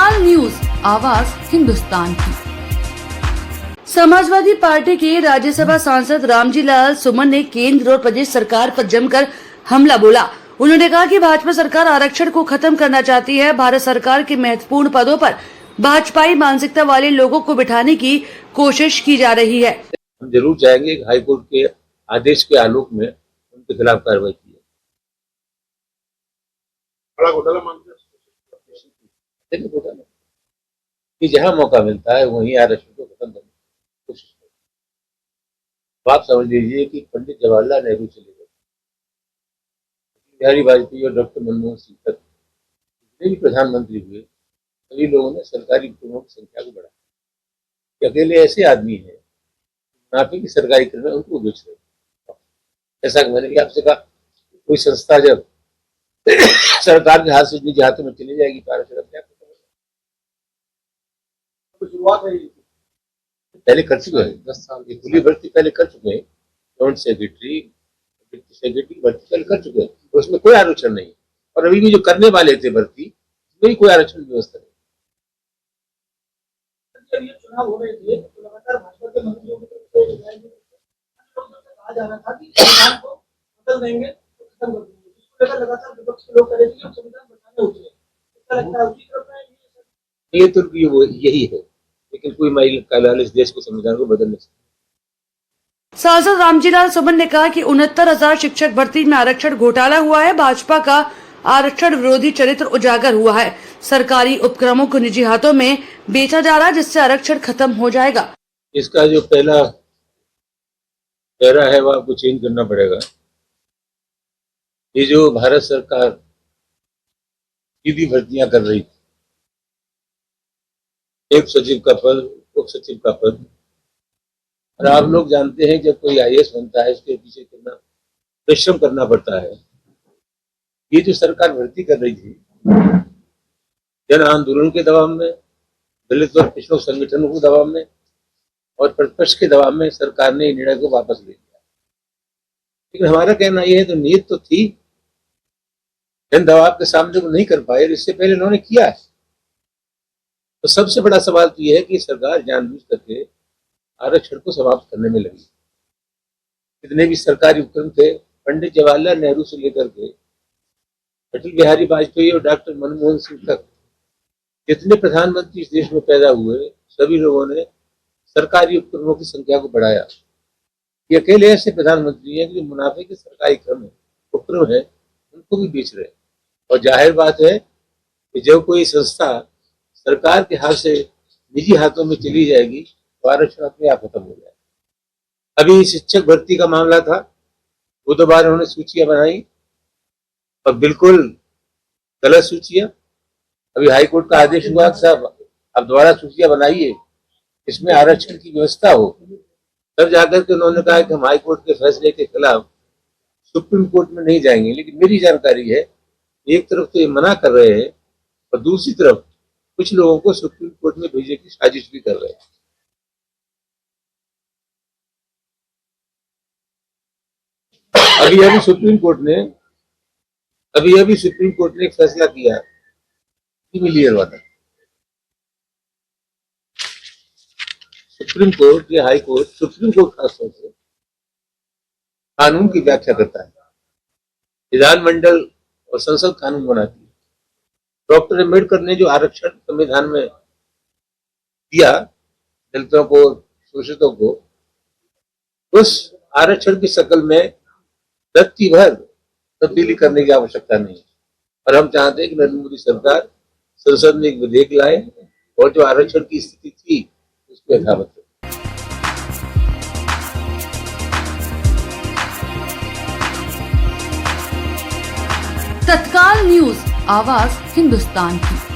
तत्काल न्यूज, आवाज हिंदुस्तान की। समाजवादी पार्टी के राज्यसभा सांसद रामजी लाल सुमन ने केंद्र और प्रदेश सरकार पर जमकर हमला बोला। उन्होंने कहा कि भाजपा सरकार आरक्षण को खत्म करना चाहती है। भारत सरकार के महत्वपूर्ण पदों पर भाजपाई मानसिकता वाले लोगों को बिठाने की कोशिश की जा रही है। हम जरूर चाहेंगे कि हाईकोर्ट के आदेश के आलोक में उनके खिलाफ कार्रवाई की जाए। बड़ा घोटाला मानते हैं कि जहां मौका मिलता है वहीं आरक्षण को खत्म करने की कोशिश करते हैं। आप समझ लीजिए कि पंडित जवाहरलाल नेहरू से लेकर बिहारी वाजपेयी और डॉक्टर मनमोहन सिंह तक जितने भी प्रधानमंत्री हुए सभी लोगों ने सरकारी उपक्रमों की संख्या को बढ़ाया। अकेले ऐसे आदमी हैं मुनाफे की सरकारी कर्म उनको बेच रहे। ऐसा कि मैंने भी आपसे कहा कोई संस्था जब सरकार के हाथ से निजी हाथों में चली जाएगी तो आरक्षण अपने आप शुरुआत है पहले कर चुके हैं। 10 साल की खुली भर्ती पहले कर चुके हैं। जॉइंट सेक्रेटरी भर्ती पहले कर चुके हैं तो उसमें कोई आरक्षण नहीं। और अभी भी जो करने वाले थे भर्ती उसमें कोई आरक्षण व्यवस्था नहीं। जब ये चुनाव हो रहे थे तो लगातार भाजपा के मंत्रियों की तरफ से कहा जा रहा था कि संविधान को बदल देंगे तो खत्म कर देंगे। इसको लेकर लगातार विपक्ष के लोग कह रहे थे कि हम संविधान बचाने उतरे। इसका लगता है उसी तरफ ये तो वो यही है, लेकिन कोई माइल इस देश को संविधान को बदल नहीं सकता। सांसद रामजी लाल सुमन ने कहा कि 69,000 शिक्षक भर्ती में आरक्षण घोटाला हुआ है। भाजपा का आरक्षण विरोधी चरित्र उजागर हुआ है। सरकारी उपक्रमों को निजी हाथों में बेचा जा रहा है जिससे आरक्षण खत्म हो जाएगा। इसका जो पहला पैरा है वो आपको चेंज करना पड़ेगा। ये जो भारत सरकार सीधी भर्तियां कर रही थी, एक सचिव का पद, उप सचिव का पद, और आप लोग जानते हैं जब कोई IAS बनता है इसके पीछे कितना परिश्रम करना पड़ता है। ये जो सरकार भर्ती कर रही थी जन आंदोलन के दबाव में, दलित और पिछड़ों संगठनों के दबाव में और प्रतिपक्ष के दबाव में सरकार ने निर्णय को वापस ले लिया। लेकिन हमारा कहना यह है तो नीयत तो थी, जन दबाव के सामने वो नहीं कर पाए। इससे पहले उन्होंने किया है। तो सबसे बड़ा सवाल तो यह है कि सरकार जानबूझ करके आरक्षण को समाप्त करने में लगी। जितने भी सरकारी उपक्रम थे पंडित जवाहरलाल नेहरू से लेकर के अटल बिहारी वाजपेयी और डॉक्टर मनमोहन सिंह तक जितने प्रधानमंत्री इस देश में पैदा हुए सभी लोगों ने सरकारी उपक्रमों की संख्या को बढ़ाया। ये अकेले ऐसे प्रधानमंत्री हैं जो मुनाफे के सरकारी उपक्रम है उनको भी बेच रहे हैं। और जाहिर बात है कि जब कोई संस्था सरकार के हाथ से निजी हाथों में चली जाएगी तो आरक्षण अपने आप खत्म हो जाएगा। अभी शिक्षक भर्ती का मामला था, वो दोबारा उन्होंने सूचियां बनाई और बिल्कुल गलत सूचियां। अभी हाईकोर्ट का आदेश हुआ कि साहब अब दोबारा सूचियां बनाइए, इसमें आरक्षण की व्यवस्था हो। तब जाकर के उन्होंने कहा कि हम हाईकोर्ट के फैसले के खिलाफ सुप्रीम कोर्ट में नहीं जाएंगे। लेकिन मेरी जानकारी है एक तरफ तो ये मना कर रहे हैं और दूसरी तरफ कुछ लोगों को सुप्रीम कोर्ट में भेजने की साजिश भी कर रहे हैं। अभी सुप्रीम कोर्ट ने एक फैसला किया क्रीमी वाला। सुप्रीम कोर्ट या हाई कोर्ट, सुप्रीम कोर्ट खासतौर से कानून की व्याख्या करता है। विधानमंडल और संसद कानून बनाती है। डॉक्टर अम्बेडकर ने जो आरक्षण संविधान में दिया दलितों को, शोषितों को, उस आरक्षण की शक्ल में रत्ती भर तब्दीली करने की आवश्यकता नहीं है। और हम चाहते हैं कि नरेंद्र मोदी सरकार संसद में एक विधेयक लाए और जो आरक्षण की स्थिति थी उसको यथावत रखे। तत्काल न्यूज, आवाज हिंदुस्तान की।